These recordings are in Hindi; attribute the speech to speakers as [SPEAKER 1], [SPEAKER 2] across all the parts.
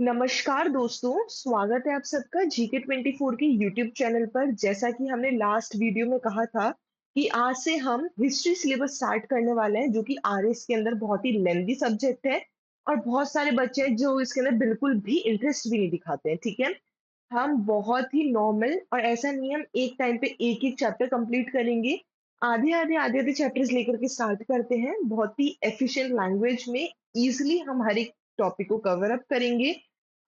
[SPEAKER 1] नमस्कार दोस्तों, स्वागत है आप सबका जीके 24 के यूट्यूब चैनल पर। जैसा कि हमने लास्ट वीडियो में कहा था कि आज से हम हिस्ट्री सिलेबस स्टार्ट करने वाले हैं, जो कि आरएस के अंदर बहुत ही लेंथी सब्जेक्ट है और बहुत सारे बच्चे हैं जो इसके अंदर बिल्कुल भी इंटरेस्ट भी नहीं दिखाते हैं। ठीक है, हम बहुत ही नॉर्मल और ऐसा नहीं है हम एक टाइम पे एक-एक चैप्टर कंप्लीट करेंगे। आधे-आधे चैप्टर्स लेकर के स्टार्ट करते हैं। बहुत ही एफिशिएंट लैंग्वेज में ईज़िली हम हर एक टॉपिक को कवर अप करेंगे।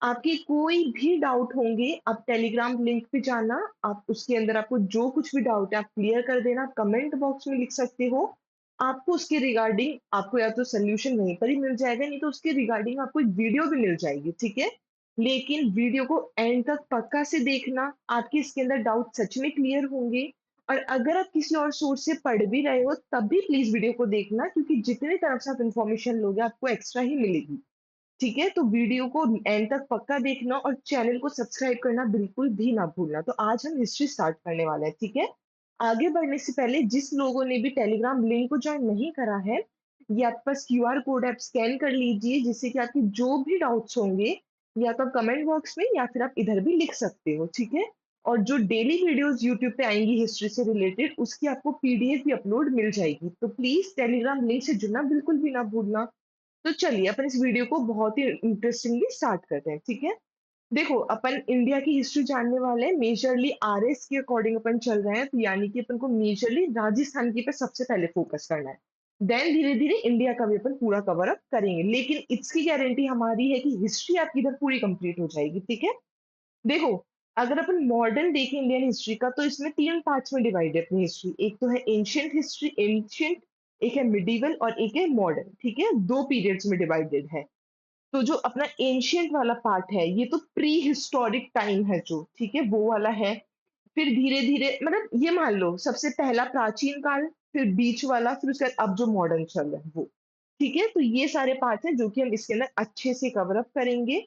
[SPEAKER 1] आपके कोई भी डाउट होंगे, आप टेलीग्राम लिंक पे जाना, आप उसके अंदर आपको जो कुछ भी डाउट है आप क्लियर कर देना, कमेंट बॉक्स में लिख सकते हो। आपको उसके रिगार्डिंग आपको या तो सॉल्यूशन वहीं पर ही मिल जाएगा, नहीं तो उसके रिगार्डिंग आपको एक वीडियो भी मिल जाएगी, ठीक है? लेकिन वीडियो को एंड तक पक्का से देखना, आपके इसके अंदर डाउट सच में क्लियर होंगे। और अगर आप किसी और सोर्स से पढ़ भी रहे हो, तब भी प्लीज़ वीडियो को देखना, क्योंकि जितनी तरफ से आप इन्फॉर्मेशन लोगे, आपको एक्स्ट्रा ही मिलेगी। ठीक है? तो वीडियो को एंड तक पक्का देखना और चैनल को सब्सक्राइब करना बिल्कुल भी ना भूलना। तो आज हम हिस्ट्री स्टार्ट करने वाले हैं, ठीक है? आगे बढ़ने से पहले जिस लोगों ने भी टेलीग्राम लिंक को जॉइन नहीं करा है, ये आपके पास क्यूआर कोड है, आप स्कैन कर लीजिए, जिससे कि आपके जो भी डाउट्स होंगे, या तो आप कमेंट बॉक्स में या फिर आप इधर भी लिख सकते हो, ठीक है? और जो डेली वीडियोज़ यूट्यूब पे आएँगी हिस्ट्री से रिलेटेड, उसकी आपको पीडीएफ भी अपलोड मिल जाएगी। तो प्लीज़ टेलीग्राम लिंक से जुड़ना बिल्कुल भी ना भूलना। तो चलिए अपन इस वीडियो को बहुत ही इंटरेस्टिंगली स्टार्ट करते हैं, ठीक है? देखो, अपन इंडिया की हिस्ट्री जानने वाले हैं, मेजरली आरएस के अकॉर्डिंग अपन चल रहे हैं, तो यानी कि अपन को मेजरली राजस्थान की पे सबसे पहले फोकस करना है। देन धीरे-धीरे इंडिया का भी अपन पूरा कवर अप करेंगे, लेकिन इसकी गारंटी हमारी है कि हिस्ट्री आपकी इधर पूरी कंप्लीट हो जाएगी, ठीक है? देखो, अगर अपन मॉडर्न देखें इंडियन हिस्ट्री का, तो इसमें 3 पार्ट्स में डिवाइड है अपनी हिस्ट्री। एक तो है एंशिएंट, एक है मिडीवल और एक है मॉडर्न, ठीक है? 2 पीरियड्स में डिवाइडेड है। तो जो अपना एंशिएंट वाला पार्ट है, ये तो प्री हिस्टोरिक टाइम है जो, ठीक है? वो वाला है। फिर धीरे-धीरे मतलब ये मान लो सबसे पहला प्राचीन काल, फिर बीच वाला, फिर उसके बाद अब जो मॉडर्न चल रहा है वो। ठीक है? तो ये सारे पार्ट्स हैं जो कि हम इसके अंदर अच्छे से कवर अप करेंगे।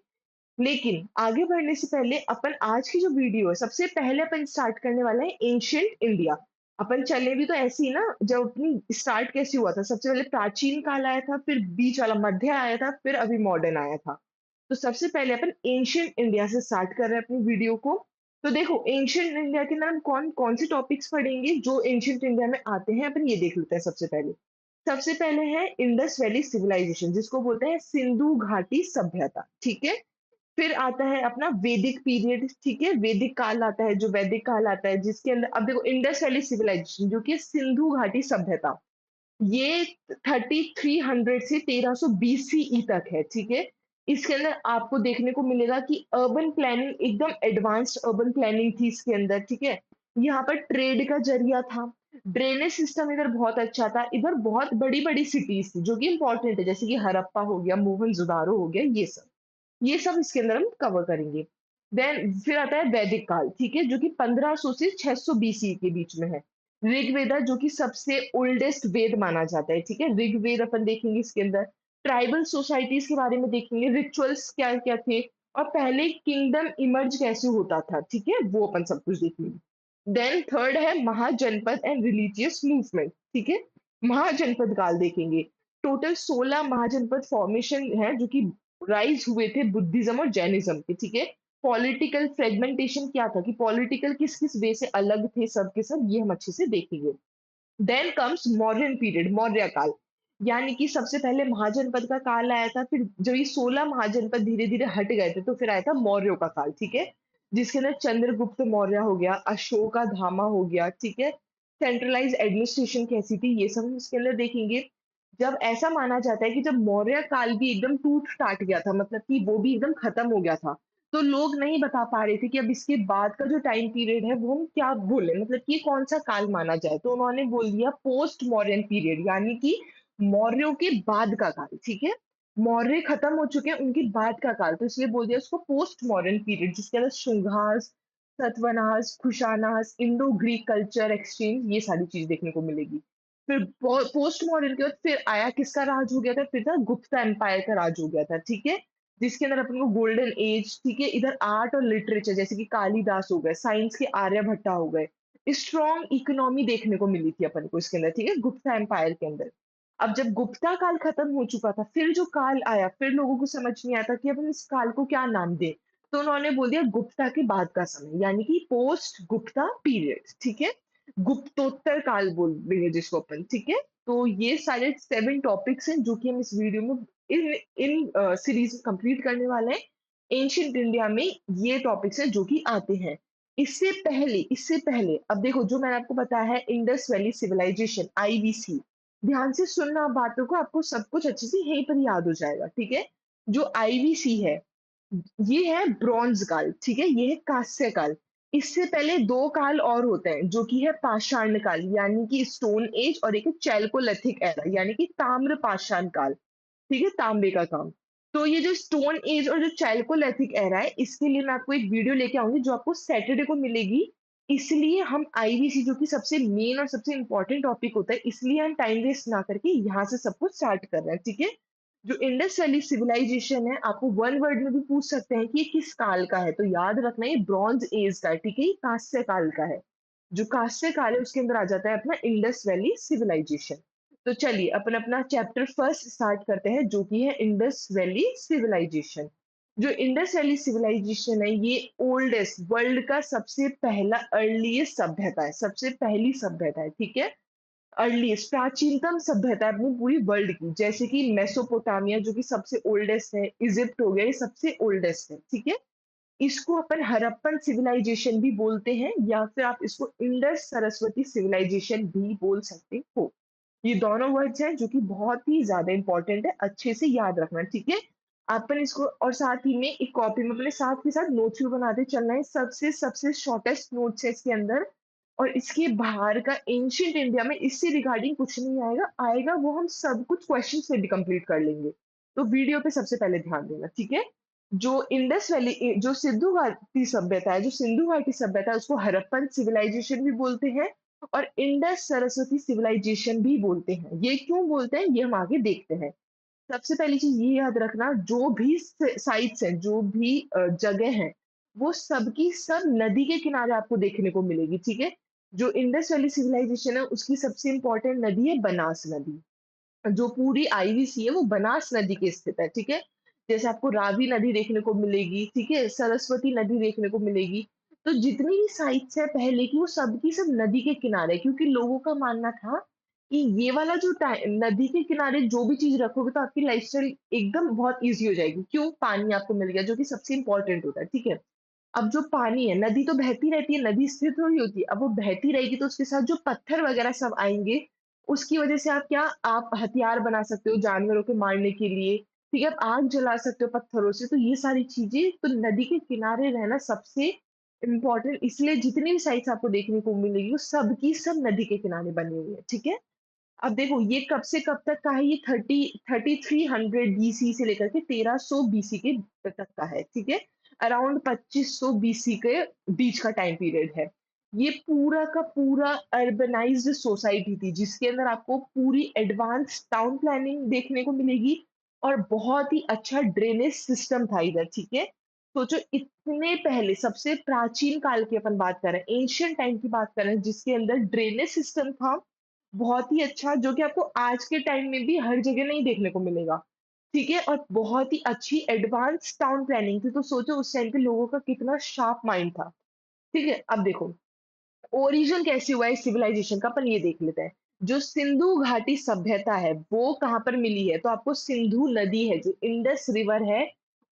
[SPEAKER 1] लेकिन आगे बढ़ने से पहले अपन आज की जो वीडियो है, सबसे पहले अपन स्टार्ट करने वाले हैं एंशिएंट इंडिया। अपन चले भी तो ऐसे ही ना, जब अपनी स्टार्ट कैसे हुआ था, सबसे पहले प्राचीन काल आया था, फिर बीच वाला मध्य आया था, फिर अभी मॉडर्न आया था। तो सबसे पहले अपन एंशिएंट इंडिया से स्टार्ट कर रहे हैं अपनी वीडियो को। तो देखो, एंशिएंट इंडिया के अंदर हम कौन-कौन से टॉपिक्स पढ़ेंगे जो एंशिएंट इंडिया में आते हैं, अपन ये देख लेते हैं सबसे पहले। सबसे पहले है इंडस वैली सिविलाइजेशन, जिसको बोलते हैं सिंधु घाटी सभ्यता, ठीक है? फिर आता है अपना वैदिक पीरियड, ठीक है? वैदिक काल आता है, जो वैदिक काल आता है, जिसके अंदर अब देखो इंडस वैली सिविलाइजेशन जो कि सिंधु घाटी सभ्यता, ये 3300 से 1300 बीसीई तक है, ठीक है? इसके अंदर आपको देखने को मिलेगा कि अर्बन प्लानिंग एकदम एडवांस्ड अर्बन प्लानिंग थी इसके अंदर, ठीक है? यहाँ पर ट्रेड का ज़रिया था, ड्रेनेज सिस्टम इधर बहुत अच्छा था, इधर बहुत बड़ी-बड़ी सिटीज़ थी, जो कि इम्पोर्टेंट है, जैसे कि हड़प्पा हो गया, मोहनजोदारो हो गया, ये सब। ये सब इसके अंदर हम कवर करेंगे। देन फिर आता है वैदिक काल, ठीक है? जो कि 1500 से 600 बीसी के बीच में है। ऋग्वेदा जो कि सबसे ओल्डेस्ट वेद माना जाता है, ठीक है? ऋग्वेद अपन देखेंगे इसके अंदर। ट्राइबल सोसाइटीज़ के बारे में देखेंगे, रिचुअल्स क्या-क्या थे और पहले किंगडम इमर्ज कैसे होता था, ठीक है? वो अपन सब कुछ देखेंगे। देन थर्ड है महाजनपद एंड रिलीजियस मूवमेंट, ठीक है? महाजनपद काल देखेंगे। टोटल 16 महाजनपद फॉर्मेशन है जो कि राइज़ हुए थे बुद्धिज़्म और जैनिज़्म के, ठीक है? पॉलिटिकल फ्रेगमेंटेशन क्या था कि पॉलिटिकल किस-किस वे से अलग थे सब के सब, ये हम अच्छे से देखेंगे। Then comes Mauryan period, Maurya काल। यानी कि सबसे पहले महाजनपद का काल आया था, फिर जब ये 16 महाजनपद धीरे-धीरे हट गए थे, तो फिर आया था मौर्यों का काल, ठीक है? जिसके अंदर चंद्रगुप्त मौर्य हो गया, अशोकाधामा हो गया, ठीक है? सेंट्रलाइज़्ड एडमिनिस्ट्रेशन कैसी थी, ये सब हम इसके अंदर देखेंगे। जब ऐसा माना जाता है कि जब मौर्य काल भी एकदम टूट-टाट गया था, मतलब कि वो भी एकदम खत्म हो गया था, तो लोग नहीं बता पा रहे थे कि अब इसके बाद का जो टाइम पीरियड है वो हम क्या बोलें, मतलब कि कौन-सा काल माना जाए? तो उन्होंने बोल दिया पोस्ट मौर्यन पीरियड, यानी कि मौर्यों के बाद का काल, ठीक है? मौर्य खत्म हो चुके हैं, उनके बाद का काल, तो इसलिए बोल दिया उसको पोस्ट मौर्यन पीरियड, जिसके अंदर शुंगास, सतवनास, Kushanas, Indo Greek culture exchange, ये सारी चीज़ देखने को मिलेगी। फिर पोस्ट मॉडर्न के बाद फिर आया किसका राज हो गया था? फिर था गुप्ता एम्पायर का राज हो गया था, ठीक है? जिसके अंदर अपन को गोल्डन एज, ठीक है? इधर आर्ट और लिटरेचर जैसे कि कालिदास हो गए, साइंस के आर्यभट्टा हो गए। स्ट्रॉन्ग इकोनॉमी देखने को मिली थी अपन को इसके अंदर, ठीक है? गुप्ता एम्पायर के अंदर। अब जब गुप्ता काल खत्म हो चुका था, फिर जो काल आया, फिर लोगों को समझ नहीं आता कि अब हम इस काल को क्या नाम दें। तो उन्होंने बोल दिया गुप्ता के बाद का समय, यानी कि पोस्ट गुप्ता पीरियड, ठीक है? गुप्तोत्तर काल बोल देंगे जिसको अपन, ठीक है? तो ये सारे 7 टॉपिक्स हैं जो कि हम इस वीडियो में इन इन सीरीज में कंप्लीट करने वाले हैं। एंशिएंट इंडिया में ये टॉपिक्स हैं जो कि आते हैं। इससे पहले अब देखो जो मैंने आपको बताया है इंडस वैली सिविलाइजेशन आईवीसी, ध्यान से सुनना आप बातों को, आपको सब कुछ अच्छे से यहीं पर याद हो जाएगा, ठीक है? जो आईवीसी है, ये है ब्रॉन्ज काल, ठीक है? ये है कांस्य काल। इससे पहले 2 काल और होते हैं, जो कि है पाषाण काल, यानी कि स्टोन एज, और एक है चैल्कोलिथिक एरा, यानी कि ताम्र पाषाण काल, ठीक है? तांबे का काम। तो ये जो स्टोन एज और जो चैल्कोलिथिक एरा है, इसके लिए मैं आपको एक वीडियो लेके आऊँगी, जो आपको सैटरडे को मिलेगी। इसलिए हम आईवीसी, जो कि सबसे मेन और सबसे इम्पोर्टेंट टॉपिक होता है, इसलिए हम टाइम वेस्ट ना करके यहाँ से सब कुछ स्टार्ट कर रहे हैं, ठीक है? जो इंडस वैली सिविलाइजेशन है, आपको वन वर्ड में भी पूछ सकते हैं कि ये किस काल का है, तो याद रखना ये ब्रॉन्ज एज का है, ठीक है? ये कांस्य काल का है। जो कांस्य काल है उसके अंदर आ जाता है अपना इंडस वैली सिविलाइजेशन। तो चलिए अपन अपना चैप्टर फर्स्ट स्टार्ट करते हैं, जो कि है इंडस वैली सिविलाइजेशन। जो इंडस वैली सिविलाइजेशन है, ये ओल्डेस्ट, वर्ल्ड का सबसे पहला अर्लीस्ट सभ्यता है, सबसे पहली सभ्यता है, ठीक है? अर्लीस्ट प्राचीनतम सभ्यता है अपनी पूरी वर्ल्ड की, जैसे कि मेसोपोटामिया जो कि सबसे ओल्डेस्ट है, इजिप्ट हो गया, ये सबसे ओल्डेस्ट है, ठीक है? इसको अपन हड़प्पन सिविलाइजेशन भी बोलते हैं, या फिर आप इसको इंडस सरस्वती सिविलाइजेशन भी बोल सकते हो। ये दोनों वर्ड्स हैं जो कि बहुत ही ज्यादा इंपॉर्टेंट है, अच्छे से याद रखना, ठीक है? अपन इसको और साथ ही में एक कॉपी में अपने साथ के साथ नोट्स भी बनाते चलना है, सबसे सबसे शॉर्टेस्ट नोट्स है इसके अंदर। और इसके बाहर का एंशिएंट इंडिया में इससे रिगार्डिंग कुछ नहीं आएगा, आएगा वो हम सब कुछ क्वेश्चन से भी कंप्लीट कर लेंगे। तो वीडियो पे सबसे पहले ध्यान देना, ठीक है? जो इंडस वैली जो सिंधु घाटी सभ्यता है, जो सिंधु घाटी सभ्यता है, उसको हड़प्पन सिविलाइजेशन भी बोलते हैं, और इंडस सरस्वती सिविलाइजेशन भी बोलते हैं। ये क्यों बोलते हैं, ये हम आगे देखते हैं। सबसे पहली चीज ये याद रखना, जो भी साइट्स हैं, जो भी जगह हैं, वो सब की सब नदी के किनारे आपको देखने को मिलेगी, ठीक है? जो इंडस वैली सिविलाइजेशन है, उसकी सबसे इंपॉर्टेंट नदी है बनास नदी। जो पूरी आईवीसी है वो बनास नदी के स्थित है, ठीक है? जैसे आपको रावी नदी देखने को मिलेगी, ठीक है? सरस्वती नदी देखने को मिलेगी। तो जितनी भी साइट्स है पहले की, वो सब की सब नदी के किनारे है, क्योंकि लोगों का मानना था कि ये वाला जो नदी के किनारे जो भी चीज रखोगे तो आपकी लाइफस्टाइल एकदम बहुत ईज़ी हो जाएगी। क्यों? पानी आपको मिल गया, जो कि सबसे इम्पोर्टेंट होता है, ठीक है? अब जो पानी है, नदी तो बहती रहती है, नदी स्थिर थोड़ी होती है। अब वो बहती रहेगी तो उसके साथ जो पत्थर वगैरह सब आएँगे, उसकी वजह से आप हथियार बना सकते हो जानवरों को मारने के लिए, ठीक है? आप आग जला सकते हो पत्थरों से, तो ये सारी चीज़ें तो नदी के किनारे रहना सबसे इम्पोर्टेंट, इसलिए जितनी भी साइट्स आपको देखने को मिलेगी, वो सब की सब नदी के किनारे बनी हुई है, ठीक है? अब देखो ये कब से कब तक का है, ये 3300 बीसी से लेकर के 1300 बीसी के तक का है, ठीक है? अराउंड 2500 बीसी के बीच का टाइम पीरियड है। ये पूरा का पूरा अर्बनाइज्ड सोसाइटी थी, जिसके अंदर आपको पूरी एडवांस टाउन प्लानिंग देखने को मिलेगी, और बहुत ही अच्छा ड्रेनेज सिस्टम था इधर, ठीक है? सोचो इतने पहले सबसे प्राचीन काल की अपन बात कर रहे हैं, एंशिएंट टाइम की बात कर रहे हैं, जिसके अंदर ड्रेनेज सिस्टम था बहुत ही अच्छा, जो कि आपको आज के टाइम में भी हर जगह नहीं देखने को मिलेगा, ठीक है? और बहुत ही अच्छी एडवांस टाउन प्लानिंग थी, तो सोचो उस टाइम के लोगों का कितना शार्प माइंड था, ठीक है? अब देखो ओरिजिन कैसे हुआ है सिविलाइजेशन का, अपन ये देख लेते हैं। जो सिंधु घाटी सभ्यता है, वो कहाँ पर मिली है? तो आपको सिंधु नदी है, जो इंडस रिवर है,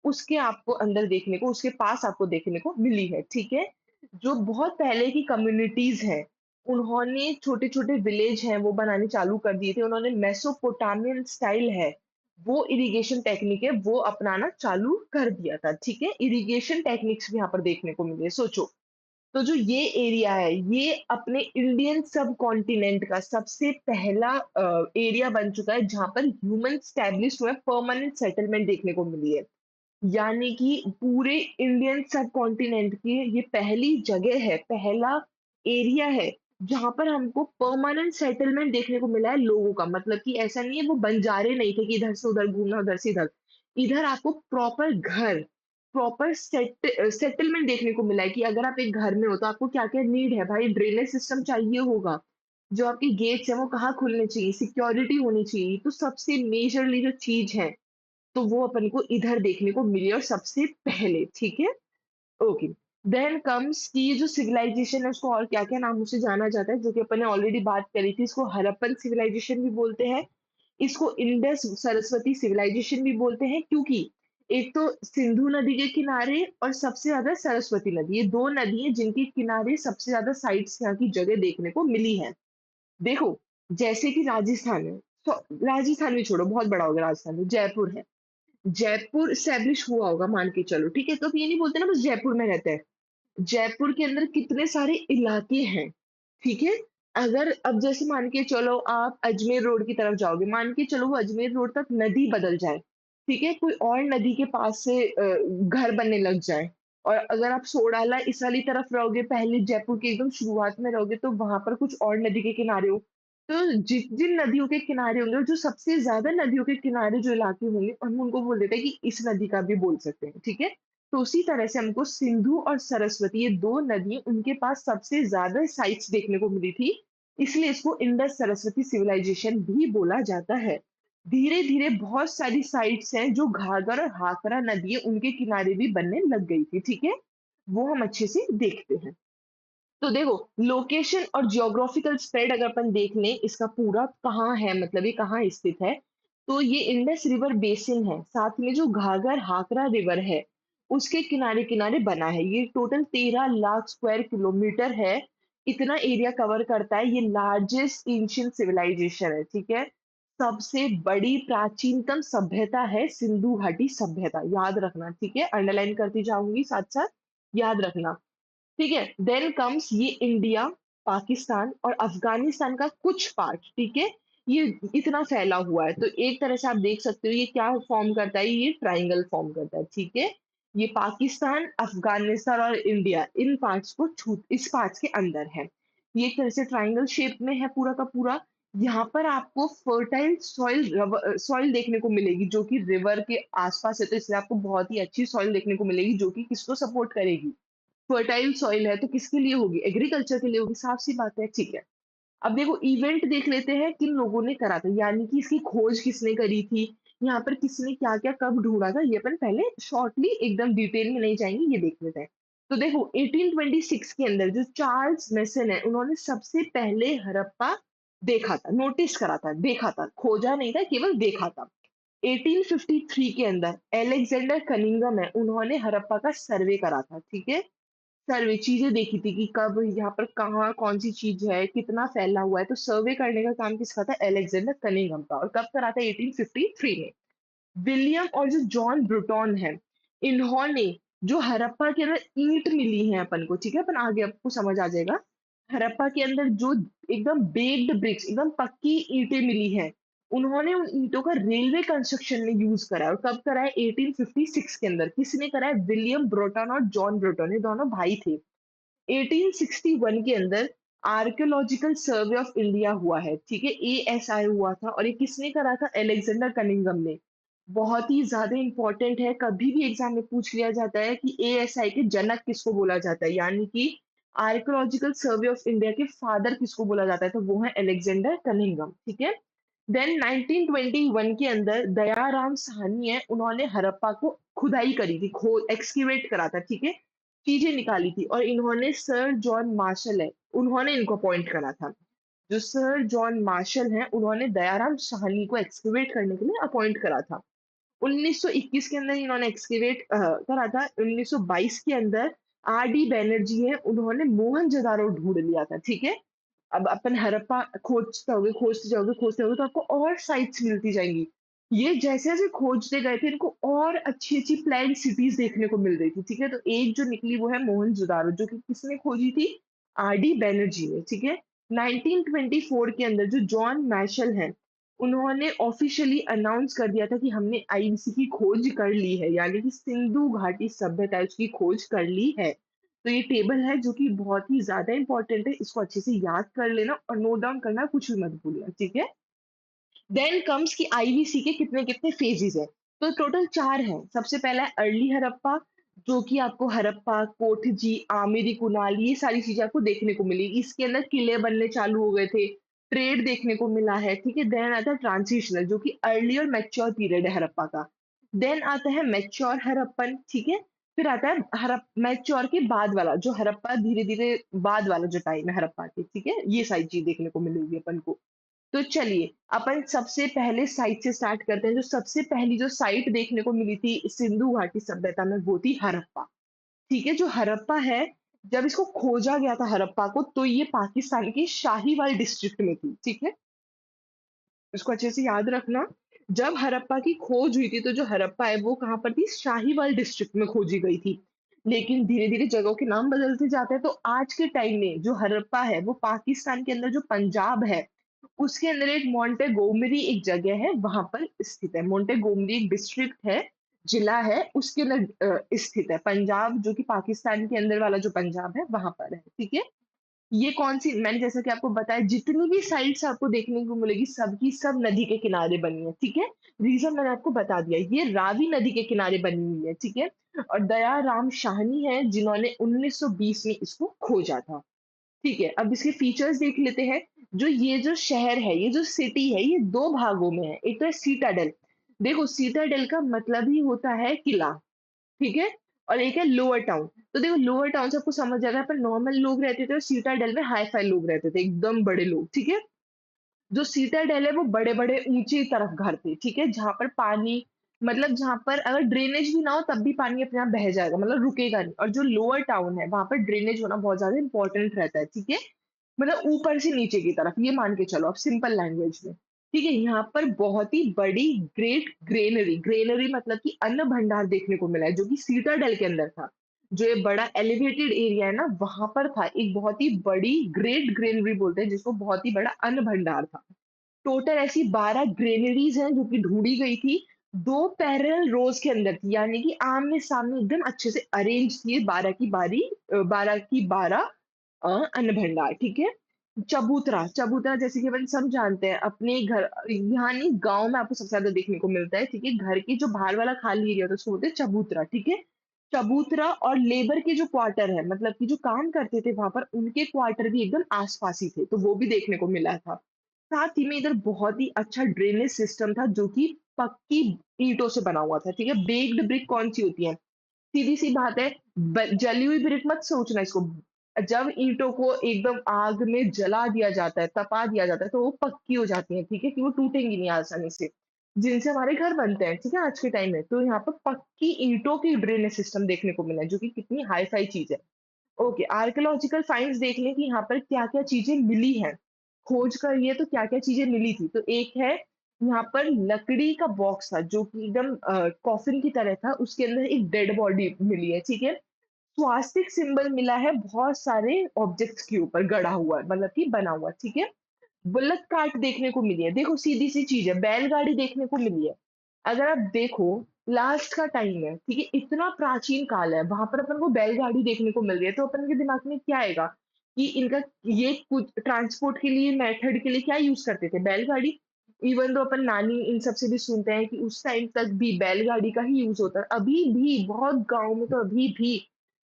[SPEAKER 1] उसके आपको अंदर देखने को, उसके पास आपको देखने को मिली है, ठीक है? जो बहुत पहले की कम्युनिटीज़ हैं, उन्होंने छोटे-छोटे विलेज हैं, वो बनाने चालू कर दिए थे। उन्होंने मेसोपोटामियन स्टाइल है, वो इरिगेशन टेक्निक है, वो अपनाना चालू कर दिया था, ठीक है? इरिगेशन टेक्निक्स भी यहाँ पर देखने को मिले। सोचो, तो जो ये एरिया है, ये अपने इंडियन सब कॉन्टिनेंट का सबसे पहला एरिया बन चुका है, जहाँ पर ह्यूमन स्टैब्लिश हुए, परमानेंट सेटलमेंट देखने को मिली है। यानी कि पूरे इंडियन सब कॉन्टिनेंट की ये पहली जगह है, पहला एरिया है, जहाँ पर हमको परमानेंट सेटलमेंट देखने को मिला है लोगों का। मतलब कि ऐसा नहीं है वो बंजारे नहीं थे कि इधर से उधर घूमना, उधर से इधर। इधर आपको प्रॉपर घर, प्रॉपर सेटलमेंट देखने को मिला है कि अगर आप एक घर में हो तो आपको क्या-क्या नीड है भाई, ड्रेनेज सिस्टम चाहिए होगा, जो आपके गेट्स हैं वो कहाँ खुलने चाहिए, सिक्योरिटी होनी चाहिए। तो सबसे मेजरली जो चीज़ है, तो वो अपन को इधर देखने को मिली और सबसे पहले, ठीक है? ओके। देन कम्स कि ये जो सिविलाइजेशन है उसको और क्या-क्या नामों से जाना जाता है, जो कि अपन ने ऑलरेडी बात करी थी। इसको हड़प्पन सिविलाइजेशन भी बोलते हैं, इसको इंडस सरस्वती सिविलाइजेशन भी बोलते हैं, क्योंकि एक तो सिंधु नदी के किनारे और सबसे ज़्यादा सरस्वती नदी, ये 2 नदी हैं जिनके किनारे सबसे ज़्यादा साइट्स यहाँ की जगह देखने को मिली हैं। देखो, जैसे कि राजस्थान है, तो राजस्थान भी छोड़ो, बहुत बड़ा हो गया राजस्थान, तो जयपुर है। जयपुर इस्टैब्लिश हुआ होगा मान के चलो, ठीक है? तो अब ये नहीं बोलते ना बस जयपुर में रहता है। जयपुर के अंदर कितने सारे इलाके हैं, ठीक है? अगर अब जैसे मान के चलो आप अजमेर रोड की तरफ जाओगे, मान के चलो वो अजमेर रोड तक नदी बदल जाए, ठीक है? कोई और नदी के पास से घर बनने लग जाए और अगर आप सोडाला इस वाली तरफ रहोगे, पहले जयपुर के एकदम शुरुआत में रहोगे, तो वहाँ पर कुछ और नदी के किनारे हो, तो जिन नदियों के किनारे होंगे और जो सबसे ज़्यादा नदियों के किनारे जो इलाके होंगे, हम उनको बोल देते हैं कि इस नदी का भी बोल सकते हैं, ठीक है? तो उसी तरह से हमको सिंधु और सरस्वती, ये 2 नदियाँ उनके पास सबसे ज़्यादा साइट्स देखने को मिली थी, इसलिए इसको इंडस सरस्वती सिविलाइजेशन भी बोला जाता है। धीरे-धीरे बहुत सारी साइट्स हैं जो घाघर और हाथरा नदी है, उनके किनारे भी बनने लग गई थी, ठीक है? वो हम अच्छे से देखते हैं। तो देखो, लोकेशन और जियोग्राफिकल स्प्रेड अगर अपन देख लें, इसका पूरा कहाँ है, मतलब ये कहाँ स्थित है, तो ये इंडस रिवर बेसिन है। साथ में जो घाघर हाकरा रिवर है, उसके किनारे-किनारे बना है। ये टोटल 13 लाख स्क्वायर किलोमीटर है। इतना एरिया कवर करता है। ये लार्जेस्ट एंशिएंट सिविलाइजेशन है, ठीक है? सबसे बड़ी प्राचीनतम सभ्यता है सिंधु घाटी सभ्यता, याद रखना, ठीक है? अंडरलाइन करती जाऊँगी साथ-साथ, याद रखना। ठीक है? देन कम्स ये इंडिया, पाकिस्तान और अफ़गानिस्तान का कुछ पार्ट, ठीक है? ये इतना फैला हुआ है। तो एक तरह से आप देख सकते हो ये क्या फ़ॉर्म करता है, ये ट्रायंगल फ़ॉर्म करता है, ठीक है? ये पाकिस्तान, अफ़गानिस्तान और इंडिया इन पार्ट्स को छू इस पार्ट्स के अंदर है। ये एक तरह से ट्रायंगल शेप में है पूरा का पूरा। यहाँ पर आपको फर्टाइल सॉइल देखने को मिलेगी जो कि रिवर के आस-पास है, तो इसलिए आपको बहुत ही अच्छी सॉइल देखने को मिलेगी जो कि किसको सपोर्ट करेगी? फर्टाइल सॉइल है तो किसके लिए होगी? एग्रीकल्चर के लिए होगी, साफ-सी बात है, ठीक है। अब देखो इवेंट देख लेते हैं किन लोगों ने करा था, यानी कि इसकी खोज किसने करी थी, यहाँ पर किसने क्या-क्या कब ढूँढा था, ये अपन पहले शॉर्टली एकदम डिटेल में नहीं जाएँगे, ये देख लेते हैं। तो देखो 1826 के अंदर जो चार्ल्स मेसन है, उन्होंने सबसे पहले हड़प्पा देखा था, नोटिस करा था, देखा था, खोजा नहीं था, केवल देखा था। 1853 के अंदर अलेक्जेंडर कनिंघम है, उन्होंने हड़प्पा का सर्वे करा था, ठीक है? सर्वे चीज़ें देखी थी कि कब यहाँ पर कहाँ कौन-सी चीज़ है, कितना फैला हुआ है, तो सर्वे करने का काम किसका था? अलेक्जेंडर कनिंघम का और कब करा था? 1853 में। विलियम और जो जॉन ब्रुटॉन है, इन्होंने जो हड़प्पा के अंदर ईंट मिली है अपन को, ठीक है? अपन आगे आपको समझ आ जाएगा। हड़प्पा के अंदर जो एकदम बेक्ड ब्रिक्स, एकदम पक्की ईंटें मिली हैं, उन्होंने उन ईंटों का रेलवे कंस्ट्रक्शन में यूज़ करा है और कब करा है? 1856 के अंदर। किसने करा है? विलियम ब्रोटन और जॉन ब्रोटन, ये दोनों भाई थे। 1861 के अंदर आर्कियोलॉजिकल सर्वे ऑफ इंडिया हुआ है, ठीक है? एएसआई हुआ था और ये किसने करा था? अलेक्जेंडर कनिंघम ने। बहुत ही ज़्यादा इम्पोर्टेंट है, कभी भी एग्ज़ाम में पूछ लिया जाता है कि एएसआई के जनक किसको बोला जाता है, यानी कि आर्कियोलॉजिकल सर्वे ऑफ इंडिया के फादर किसको बोला जाता है, तो वो है अलेक्जेंडर कनिंघम, ठीक है? देन 1921 के अंदर दयाराम साहनी है, उन्होंने हड़प्पा को खुदाई करी थी, खो एक्सकेवेट करा था, ठीक है? चीज़ें निकाली थी और इन्होंने सर जॉन मार्शल है, उन्होंने इनको अपॉइंट करा था। जो सर जॉन मार्शल हैं, उन्होंने दयाराम साहनी को एक्सकेवेट करने के लिए अपॉइंट करा था। 1921 के अंदर इन्होंने एक्सकेवेट करा था। 1922 के अंदर आर.डी. बैनर्जी हैं, उन्होंने मोहनजोदाड़ो ढूँढ लिया था, ठीक है? अब अपन हड़प्पा खोजते जाओगे, खोजते जाओगे तो आपको और साइट्स मिलती जाएँगी। ये जैसे-जैसे खोजते गए थे, इनको और अच्छी-अच्छी प्लान्ड सिटीज़ देखने को मिल रही थी, ठीक है? तो एक जो निकली वो है मोहनजोदाड़ो, जो कि किसने खोजी थी? आर.डी. बैनर्जी ने, ठीक है? 1924 के अंदर जो जॉन मैशल हैं, उन्होंने ऑफ़िशियली अनाउंस कर दिया था कि हमने आईबीसी की खोज कर ली है, यानी कि सिंधु घाटी सभ्यता है उसकी खोज कर ली है। तो ये टेबल है जो कि बहुत ही ज़्यादा इम्पोर्टेंट है, इसको अच्छे से याद कर लेना और नोट डाउन करना, कुछ भी मत भूलना, ठीक है? देन कम्स कि आईवीसी के कितने-कितने फेजेज़ हैं। तो टोटल 4 हैं। सबसे पहला है अर्ली हड़प्पा, जो कि आपको हड़प्पा, कोठजी, आमिरी कुनाल ये सारी चीज़ें आपको देखने को मिलेगी। इसके अंदर किले बनने चालू हो गए थे। ट्रेड देखने को मिला है, ठीक है? देन आता है ट्रांजिशनल जो कि अर्ली और मैच्योर पीरियड है हड़प्पा का। देन आता है मैच्योर हड़प्पन, ठीक है? फिर आता है मैच्योर के बाद वाला जो हड़प्पा धीरे-धीरे बाद वाला जो टाइम है हड़प्पा के, ठीक है? ये सारी चीज़ देखने को मिलेगी अपन को। तो चलिए, अपन सबसे पहले साइट से स्टार्ट करते हैं। जो सबसे पहली जो साइट देखने को मिली थी सिंधु घाटी सभ्यता में वो थी हड़प्पा, ठीक है? जो हड़प्पा है, जब इसको खोजा गया था हड़प्पा को तो ये पाकिस्तान के शाहीवाल डिस्ट्रिक्ट में थी, ठीक है? इसको अच्छे से याद रखना। जब हड़प्पा की खोज हुई थी तो जो हड़प्पा है वो कहाँ पर थी? शाहीवाल डिस्ट्रिक्ट में खोजी गई थी। लेकिन धीरे-धीरे जगहों के नाम बदलते जाते हैं तो आज के टाइम में जो हड़प्पा है वो पाकिस्तान के अंदर जो पंजाब है, उसके अंदर एक मोंटेगोमरी एक जगह है वहाँ पर स्थित है। मोंटेगोमरी एक डिस्ट्रिक्ट है, जिला है उसके अंदर स्थित है। पंजाब जो कि पाकिस्तान के अंदर वाला जो पंजाब है वहाँ पर है, ठीक है? ये कौन-सी मैंने जैसा कि आपको बताया जितनी भी साइट्स आपको देखने को मिलेगी सब की सब नदी के किनारे बनी है, ठीक है? रीज़न मैंने आपको बता दिया, ये रावी नदी के किनारे बनी हुई है, ठीक है? और दया राम शाहनी हैं जिन्होंने 1920 में इसको खोजा था, ठीक है? अब इसके फीचर्स देख लेते हैं। ये जो शहर है, ये जो सिटी है, ये 2 भागों में है। एक तो है सिटाडेल, देखो सिटाडेल का मतलब ही होता है किला। ठीक है? और एक है लोअर टाउन। तो देखो लोअर टाउन से आपको समझ आ रहा है पर नॉर्मल लोग रहते थे और सिटाडेल में हाई-फाई लोग रहते थे, एकदम बड़े लोग, ठीक है? जो सिटाडेल है वो बड़े-बड़े ऊँची तरफ घर थे, ठीक है? जहाँ पर पानी मतलब जहाँ पर अगर ड्रेनेज भी ना हो तब भी पानी अपने आप बह जाएगा, मतलब रुकेगा नहीं। और जो लोअर टाउन है वहाँ पर ड्रेनेज होना बहुत ज़्यादा इम्पोर्टेंट रहता है, ठीक है? मतलब ऊपर से नीचे की तरफ, ये मान के चलो आप सिंपल लैंग्वेज में। ठीक है? यहाँ पर बहुत ही बड़ी ग्रेट ग्रेनरी, ग्रेनरी मतलब कि अन्न भंडार देखने को मिला है, जो कि सीटाडेल के अंदर था। जो ये बड़ा एलिवेटेड एरिया है ना, वहाँ पर था एक बहुत ही बड़ी ग्रेट ग्रेनरी बोलते हैं जिसको, बहुत ही बड़ा अन्न भंडार था। टोटल ऐसी 12 ग्रेनरीज़ हैं जो कि ढूँढी गई थी, 2 पैरेलल रोज़ के अंदर थी, यानी कि आमने-सामने एकदम अच्छे से अरेंज थी 12 की 12 अन्न भंडार, ठीक है? चबूतरा, चबूतरा जैसे कि अपन सब जानते हैं अपने घर यहाँ नहीं गाँव में आपको सबसे ज़्यादा देखने को मिलता है, ठीक है? घर के जो बाहर वाला खाली एरिया होता है उसको बोलते हैं चबूतरा, ठीक है? चबूतरा और लेबर के जो क्वार्टर है मतलब कि जो काम करते थे वहाँ पर उनके क्वार्टर भी एकदम आस-पास ही थे, तो वो भी देखने को मिला था। साथ ही में इधर बहुत ही अच्छा ड्रेनेज सिस्टम था जो कि पक्की ईंटों से बना हुआ था, ठीक है? बेक्ड ब्रिक कौन-सी होती है? सीधी-सी बात है, जली हुई ब्रिक मत सोचना इसको। जब ईंटों को एकदम आग में जला दिया जाता है, तपा दिया जाता है, तो वो पक्की हो जाती हैं, ठीक है? कि वो टूटेंगी नहीं आसानी से। जिनसे हमारे घर बनते हैं, ठीक है? आज के टाइम में। तो यहाँ पर पक्की ईंटों की ड्रेनेज सिस्टम देखने को मिला है, जो कि कितनी हाई-फाई चीज़ है। ओके, आर्कियोलॉजिकल फाइंड्स देख लें कि यहाँ पर क्या-क्या चीज़ें मिली हैं। खोज करिए तो क्या-क्या चीज़ें मिली थी। तो एक है यहाँ पर लकड़ी का बॉक्स था जो कि एकदम कॉफ़िन की तरह था, उसके अंदर एक डेड बॉडी मिली है, ठीक है? स्वास्तिक सिंबल मिला है बहुत सारे ऑब्जेक्ट्स के ऊपर गड़ा हुआ है, मतलब कि बना हुआ, ठीक है? बुलेट कार्ट देखने को मिली है। देखो सीधी-सी चीज़ है, बैलगाड़ी देखने को मिली है। अगर आप देखो लास्ट का टाइम है, ठीक है? इतना प्राचीन काल है, वहाँ पर अपन को बैलगाड़ी देखने को मिल रही है, तो अपन के दिमाग में क्या आएगा कि इनका ये कुछ ट्रांसपोर्ट के लिए मेथड के लिए क्या यूज़ करते थे? बैलगाड़ी। इवन दो अपन नानी इन सब से भी सुनते हैं कि उस टाइम तक भी बैलगाड़ी का ही यूज़ होता है। अभी भी बहुत गाँव में तो अभी भी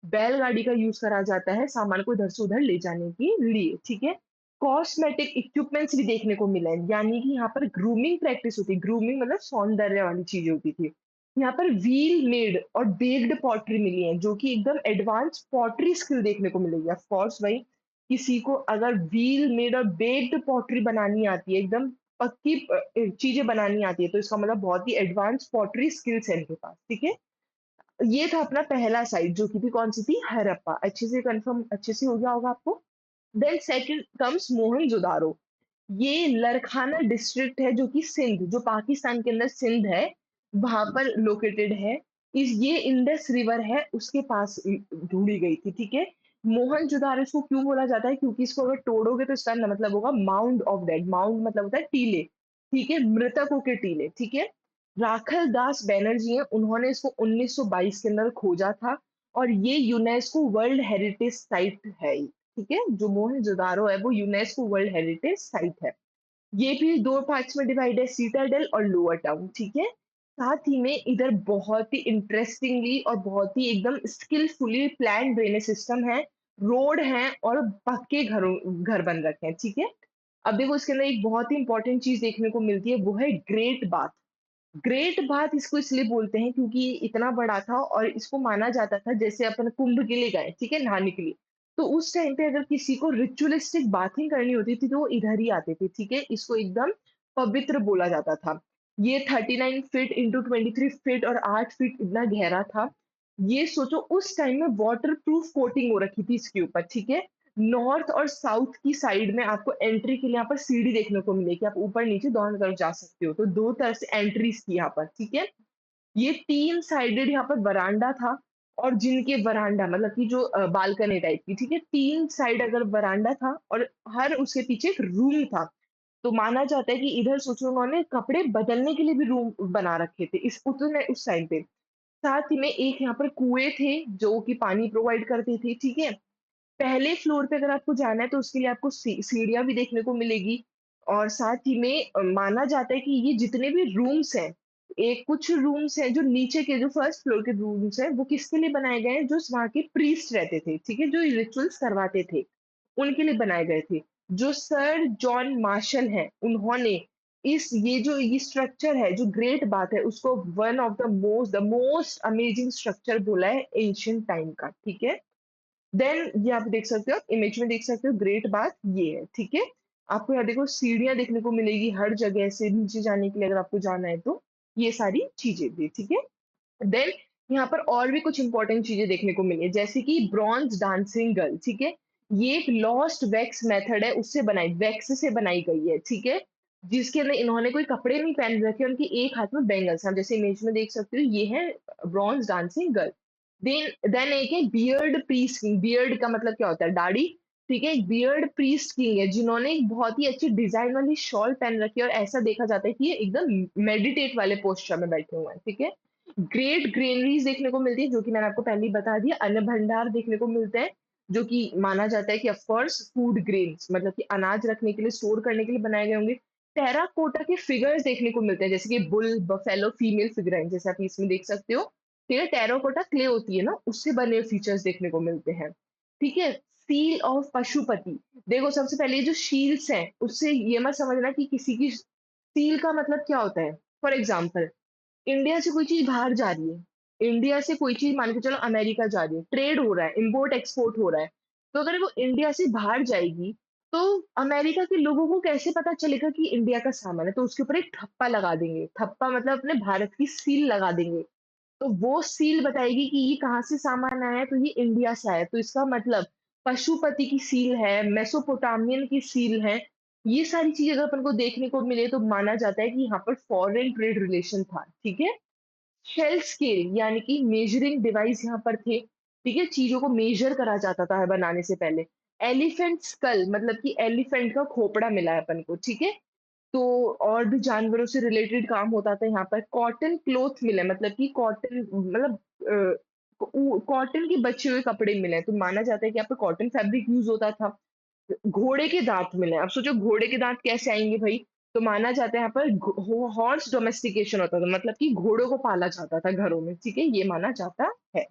[SPEAKER 1] बैलगाड़ी का यूज़ करा जाता है सामान को इधर से उधर ले जाने के लिए, ठीक है? कॉस्मेटिक इक्विपमेंट्स भी देखने को मिले हैं, यानी कि यहाँ पर ग्रूमिंग प्रैक्टिस होती है। ग्रूमिंग मतलब सौंदर्य वाली चीज़ें होती थी। यहाँ पर व्हील मेड और बेक्ड पॉटरी मिली है, जो कि एकदम एडवांस पॉटरी स्किल देखने को मिलेगी। ऑफ कोर्स भाई, किसी को अगर व्हील मेड और बेक्ड पॉटरी बनानी आती है, एकदम पक्की चीज़ें बनानी आती है, तो इसका मतलब बहुत ही एडवांस पॉटरी स्किल्स है इनके पास, ठीक है? ये था अपना पहला साइट जो कि थी कौन-सी थी? हरप्पा। अच्छे से हो गया होगा आपको? Then second comes Mohenjodaro. ये लरखाना डिस्ट्रिक्ट है जो कि सिंध, जो पाकिस्तान के अंदर सिंध है, वहाँ पर लोकेटेड है। ये इंडस रिवर है, उसके पास ढूँढी गई थी, ठीक है? मोहनजोदारो इसको क्यों बोला जाता है? क्योंकि इसको अगर तोड़ोगे तो इसका मतलब होगा माउंड ऑफ डेड। माउंड मतलब होता है टीले, ठीक है? मृतकों के टीले, ठीक है? राखल दास बैनर्जी हैं, उन्होंने इसको 1922 के अंदर खोजा था और ये यूनेस्को वर्ल्ड हेरिटेज साइट है, ठीक है? जो मोहनजोदारो है वो यूनेस्को वर्ल्ड हेरिटेज साइट है। ये भी 2 पार्ट्स में डिवाइड है, सिटाडेल और लोअर टाउन, ठीक है? साथ ही में इधर बहुत ही इंटरेस्टिंगली और बहुत ही एकदम स्किलफुली प्लान्ड ड्रेनेज सिस्टम है, रोड हैं और पक्के घर बन रखे हैं, ठीक है? अब देखो इसके अंदर एक बहुत ही इंपॉर्टेंट चीज़ देखने को मिलती है, वो है ग्रेट बाथ। ग्रेट बाथ इसको इसलिए बोलते हैं क्योंकि ये इतना बड़ा था और इसको माना जाता था जैसे अपन कुंभ के लिए गए, ठीक है, नहाने के लिए। तो उस टाइम पे अगर किसी को रिचुअलिस्टिक बाथिंग करनी होती थी तो वो इधर ही आते थे, ठीक है? इसको एकदम पवित्र बोला जाता था। ये 39 फीट इंटू 23 फीट और 8 फीट इतना गहरा था। ये सोचो उस टाइम में वाटर प्रूफ कोटिंग हो रखी थी इसके ऊपर, ठीक है? नॉर्थ और साउथ की साइड में आपको एंट्री के लिए यहाँ पर सीढ़ी देखने को मिलेगी। आप ऊपर-नीचे दोनों तरफ जा सकते हो। तो 2 तरफ से एंट्रीज़ थी यहाँ पर, ठीक है? ये 3 साइडेड यहाँ पर वरांडा था और जिनके वरांडा मतलब कि जो बालकनी टाइप की, ठीक है? 3 साइड अगर वरांडा था और हर उसके पीछे एक रूम था। तो माना जाता है कि इधर सोचो उन्होंने कपड़े बदलने के लिए भी रूम बना रखे थे इस उतने उस टाइम पे। साथ ही में एक यहाँ पर कुएँ थे जो कि पानी प्रोवाइड करते थे, ठीक है? पहले फ्लोर पे अगर आपको जाना है तो उसके लिए आपको सीढ़ियाँ भी देखने को मिलेगी और साथ ही में माना जाता है कि ये जितने भी रूम्स हैं, एक कुछ रूम्स हैं जो नीचे के जो फर्स्ट फ्लोर के रूम्स हैं, वो किसके लिए बनाए गए हैं? जो वहाँ के प्रीस्ट रहते थे, ठीक है? जो रिचुअल्स करवाते थे, उनके लिए बनाए गए थे। जो सर जॉन मार्शल हैं, उन्होंने इस ये जो ये स्ट्रक्चर है, जो ग्रेट बात है, उसको one of the most amazing structure बोला है एंशिएंट टाइम का, ठीक है? देन ये आप देख सकते हो, इमेज में देख सकते हो ग्रेट बाथ ये है, ठीक है? आपको यहाँ देखो सीढ़ियाँ देखने को मिलेगी हर जगह से नीचे जाने के लिए अगर आपको जाना है तो, ये सारी चीज़ें भी, ठीक है? देन यहाँ पर और भी कुछ इंपॉर्टेंट चीज़ें देखने को मिली है, जैसे कि ब्रॉन्ज डांसिंग गर्ल, ठीक है? ये एक लॉस्ट वैक्स मेथड है, उससे बनाई वैक्स से बनाई गई है, ठीक है? जिसके अंदर इन्होंने कोई कपड़े नहीं पहन रखे, उनकी एक हाथ में बैंगल्स हैं, आप जैसे इमेज में देख सकते हो, ये है ब्रॉन्ज डांसिंग गर्ल। देन एक है बियर्ड प्रीस्ट किंग, बियर्ड का मतलब क्या होता है? दाढ़ी, ठीक है? एक बियर्ड प्रीस्ट किंग है, जिन्होंने एक बहुत ही अच्छी डिज़ाइन वाली शॉल पहन रखी है और ऐसा देखा जाता है कि ये एकदम मेडिटेट वाले पोस्चर में बैठे हुए हैं, ठीक है? ग्रेट ग्रेनरीज देखने को मिलती है, जो कि मैंने आपको पहले ही बता दिया। अन्न भंडार देखने को मिलते हैं, जो कि माना जाता है कि ऑफ कोर्स फूड ग्रेन्स मतलब कि अनाज रखने के लिए, स्टोर करने के लिए बनाए गए होंगे। टेराकोटा के फिगर्स देखने को मिलते हैं, जैसे कि बुल, बफेलो, फीमेल फिगराइन जैसे आप इसमें देख सकते हो। ठीक है, टेराकोटा क्ले होती है ना, उससे बने फीचर्स देखने को मिलते हैं। ठीक है, सील ऑफ पशुपति। देखो सबसे पहले ये जो शील्ड्स हैं, उससे ये मत समझना कि किसी की सील का मतलब क्या होता है। फॉर एग्जाम्पल इंडिया से कोई चीज़ बाहर जा रही है, इंडिया से कोई चीज़ मान के चलो अमेरिका जा रही है, ट्रेड हो रहा है, इम्पोर्ट एक्सपोर्ट हो रहा है, तो अगर वो इंडिया से बाहर जाएगी, तो अमेरिका के लोगों को कैसे पता चलेगा कि इंडिया का सामान है? तो उसके ऊपर एक ठप्पा लगा देंगे, ठप्पा मतलब अपने भारत की सील लगा देंगे, तो वो सील बताएगी कि ये कहाँ से सामान आया है, तो ये इंडिया से आया है, तो इसका मतलब पशुपति की सील है, मेसोपोटामियन की सील है, ये सारी चीज़ें अगर अपन को देखने को मिले तो माना जाता है कि यहाँ पर फॉरेन ट्रेड रिलेशन था, ठीक है? शेल स्केल यानी कि मेजरिंग डिवाइस यहाँ पर थे, ठीक है? चीज़ों को मेजर करा जाता था बनाने से पहले। एलिफेंट स्कल मतलब कि एलिफेंट का खोपड़ा मिला है अपन को, ठीक है? तो और भी जानवरों से रिलेटेड काम होता था यहाँ पर। कॉटन क्लॉथ मिले मतलब कि कॉटन मतलब कॉटन के बचे हुए कपड़े मिले हैं, तो माना जाता है कि यहाँ पे कॉटन फैब्रिक यूज़ होता था। घोड़े के दाँत मिले हैं। अब सोचो घोड़े के दाँत कैसे आएँगे भई? तो माना जाता है यहाँ पर हॉर्स डोमेस्टिकेशन होता था मतलब कि घोड़ों को पाला जाता था घरों में, ठीक है? ये माना जाता है।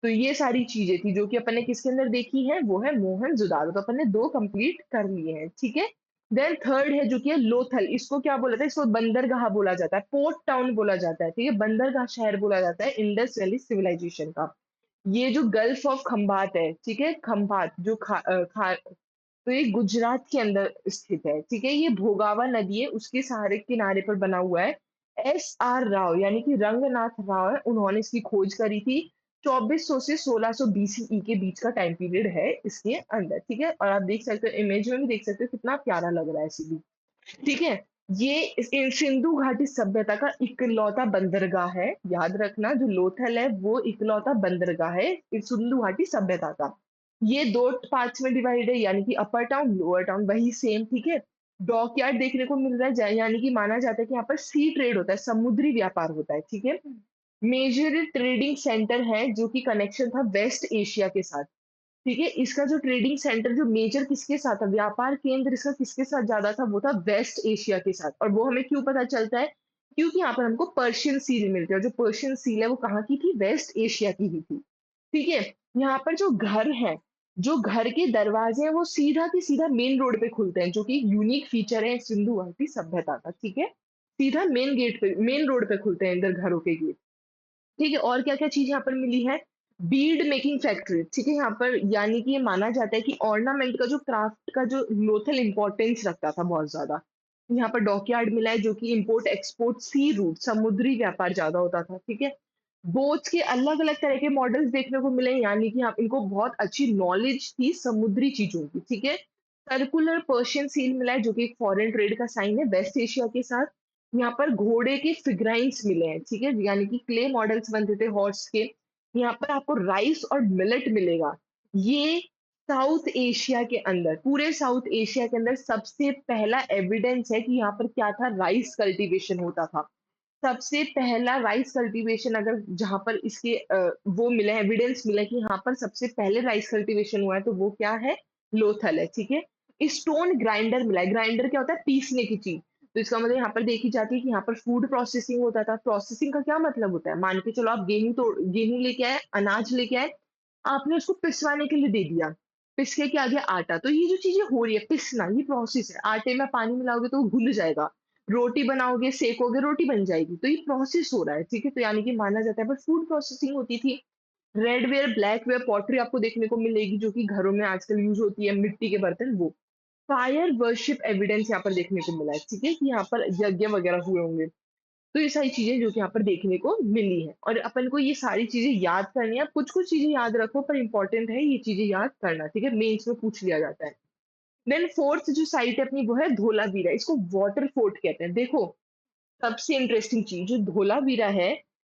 [SPEAKER 1] तो ये सारी चीज़ें थी जो कि अपन ने किसके अंदर देखी है, वो है मोहनजोदाड़ो। तो अपन ने 2 कंप्लीट कर लिए हैं, ठीक है? देन थर्ड है जो कि है लोथल, इसको क्या बोला जाता है? इसको बंदरगाह बोला जाता है, पोर्ट टाउन बोला जाता है, ठीक है? बंदरगाह शहर बोला जाता है इंडस वैली सिविलाइजेशन का। ये जो गल्फ ऑफ खंबात है, ठीक है? खंबात जो तो ये गुजरात के अंदर स्थित है, ठीक है? ये भोगावा नदी है, उसके सहारे किनारे पर बना हुआ है। एस.आर. राव यानी कि रंगनाथ राव है, उन्होंने इसकी खोज करी थी। 2400 से 1600 बीसीई के बीच का टाइम पीरियड है इसके अंदर, ठीक है? और आप देख सकते हो इमेज में भी देख सकते हो कितना प्यारा लग रहा है सीधी, ठीक है? ये इन सिंधु घाटी सभ्यता का इकलौता बंदरगाह है, याद रखना जो लोथल है वो इकलौता बंदरगाह है इस सिंधु घाटी सभ्यता का। ये 2 पार्ट्स में डिवाइड है यानी कि अपर टाउन, लोअर टाउन वही सेम, ठीक है? डॉकयार्ड देखने को मिल रहा है यानी कि माना जाता है कि यहाँ पर सी ट्रेड होता है, समुद्री व्यापार होता है, ठीक है? मेजर ट्रेडिंग सेंटर है जो कि कनेक्शन था वेस्ट एशिया के साथ। ठीक है? इसका जो ट्रेडिंग सेंटर जो मेजर किसके साथ था, व्यापार केंद्र इसका किसके साथ ज़्यादा था, वो था वेस्ट एशिया के साथ और वो हमें क्यों पता चलता है? क्योंकि यहाँ पर हमको पर्शियन सील मिलते हैं और जो पर्शियन सील है वो कहाँ की थी? वेस्ट एशिया की ही थी। ठीक है? यहाँ पर जो घर हैं, जो घर के दरवाजे हैं वो सीधा की सीधा मेन रोड पे खुलते हैं, जो कि यूनिक फीचर है सिंधु घाटी सभ्यता का, ठीक है? सीधा मेन गेट पे, मेन रोड पे खुलते हैं अंदर घरों के गेट। ठीक है, और क्या-क्या चीज़ यहाँ पर मिली है? बीड मेकिंग फैक्ट्री, ठीक है? यहाँ पर यानी कि ये माना जाता है कि ऑर्नामेंट का जो क्राफ्ट का जो लोथल इम्पोर्टेंस रखता था बहुत ज़्यादा। यहाँ पर डॉकयार्ड मिला है जो कि इम्पोर्ट एक्सपोर्ट सी रूट समुद्री व्यापार ज़्यादा होता था, ठीक है? बोट्स के अलग-अलग तरह के मॉडल्स देखने को मिले, यानी कि हाँ, इनको बहुत अच्छी नॉलेज थी समुद्री चीज़ों की, ठीक है? सर्कुलर पर्शियन सील मिला है जो कि एक फॉरेन ट्रेड का साइन है वेस्ट एशिया के साथ। यहाँ पर घोड़े के फिगराइन्स मिले हैं, ठीक है? यानी कि क्ले मॉडल्स बनते थे हॉर्स के। यहाँ पर आपको राइस और मिलेट मिलेगा। ये साउथ एशिया के अंदर, पूरे साउथ एशिया के अंदर सबसे पहला एविडेंस है कि यहाँ पर क्या था, राइस कल्टीवेशन होता था। सबसे पहला राइस कल्टीवेशन अगर जहाँ पर इसके वो मिला है, एविडेंस मिला है कि यहाँ पर सबसे पहले राइस कल्टीवेशन हुआ है, तो वो क्या है? लोथल है, ठीक है? स्टोन ग्राइंडर मिला है। ग्राइंडर क्या होता है? पीसने की चीज़। तो इसका मतलब यहाँ पर देखी जाती है कि यहाँ पर फूड प्रोसेसिंग होता था। प्रोसेसिंग का क्या मतलब होता है? मान के चलो आप गेहूँ लेके आए, अनाज लेके आए, आपने उसको पिसवाने के लिए दे दिया। पिस के क्या आ गया? आटा। तो ये जो चीज़ें हो रही है, पिसना, ये प्रोसेस है। आटे में पानी मिलाओगे तो वो घुल जाएगा। रोटी बनाओगे, सेकोगे, रोटी बन जाएगी। तो ये प्रोसेस हो रहा है, ठीक है? तो यानी कि माना जाता है पर फूड प्रोसेसिंग होती थी। रेडवेयर, ब्लैकवेयर, पॉटरी आपको देखने को मिलेगी जो कि घरों में आजकल यूज़ होती है, मिट्टी के बर्तन वो। फायर वर्शिप एविडेंस यहाँ पर देखने को मिला है, ठीक है? कि यहाँ पर यज्ञ वगैरह हुए होंगे। तो ये सारी चीज़ें जो कि यहाँ पर देखने को मिली हैं और अपन को ये सारी चीज़ें याद करनी है। कुछ-कुछ चीज़ें याद रखो पर इम्पोर्टेंट है ये चीज़ें याद करना, ठीक है? मेंस में पूछ लिया जाता है। देन 4th जो साइट है अपनी वो है धोलावीरा, इसको वाटर फोर्ट कहते हैं। देखो, सबसे इंटरेस्टिंग चीज़ जो धोलावीरा है,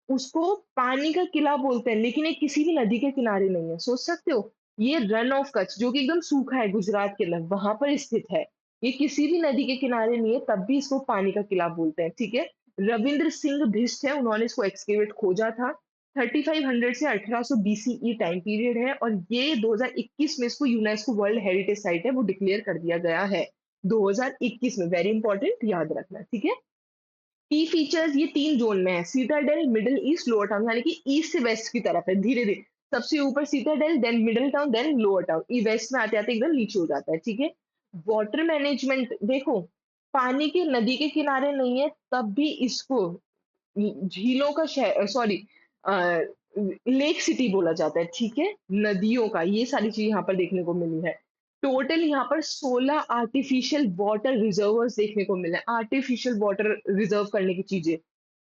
[SPEAKER 1] उसको पानी का किला बोलते हैं, लेकिन ये किसी भी नदी के किनारे नहीं है। सोच सकते हो? ये रन ऑफ कच्छ जो कि एकदम सूखा है गुजरात के अंदर, वहाँ पर स्थित है। ये किसी भी नदी के किनारे नहीं है, तब भी इसको पानी का किला बोलते हैं, ठीक है? रविंद्र सिंह बिष्ट है, उन्होंने इसको एक्सकेवेट खोजा था। 3500 से 1800 बीसीई टाइम पीरियड है और ये 2021 में इसको यूनेस्को वर्ल्ड हेरिटेज साइट है, वो डिक्लेयर कर दिया गया है। 2021 में, वेरी इंपॉर्टेंट याद रखना, ठीक है? की फीचर्स ये 3 ज़ोन में है, Citadel, middle east, lower town यानी कि ईस्ट से वेस्ट की तरफ है, धीरे-धीरे। सबसे ऊपर citadel, then middle town, then lower town. ये वेस्ट में आते-आते एकदम नीचे हो जाता है, ठीक है? वाटर मैनेजमेंट देखो, पानी के नदी के किनारे नहीं है, तब भी इसको झीलों का सॉरी अ, लेक सिटी बोला जाता है, ठीक है? नदियों का, ये सारी चीज़ यहाँ पर देखने को मिली है। टोटल यहाँ पर 16 आर्टिफिशियल वाटर रिजर्वर्स देखने को मिले हैं, आर्टिफिशियल वाटर रिजर्व करने की चीज़ें,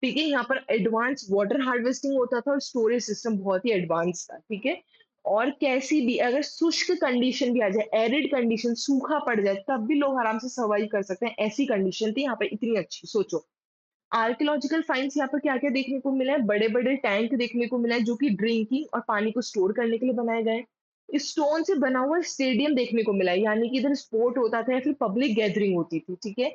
[SPEAKER 1] ठीक है? यहाँ पर एडवांस वाटर हार्वेस्टिंग होता था और स्टोरेज सिस्टम बहुत ही एडवांस था, ठीक है? और कैसी भी अगर शुष्क कंडीशन भी आ जाए, एरिड कंडीशन, सूखा पड़ जाए, तब भी लोग आराम से सर्वाइव कर सकते हैं, ऐसी कंडीशन थी यहाँ पे इतनी अच्छी, सोचो। आर्कियोलॉजिकल फाइंड्स यहाँ पर क्या-क्या देखने को मिला है, बड़े-बड़े टैंक देखने को मिला है जो कि ड्रिंकिंग और पानी को स्टोर करने के लिए बनाए गए हैं। स्टोन से बना हुआ स्टेडियम देखने को मिला है, यानी कि इधर स्पोर्ट होता था या फिर पब्लिक गैदरिंग होती थी, ठीक है?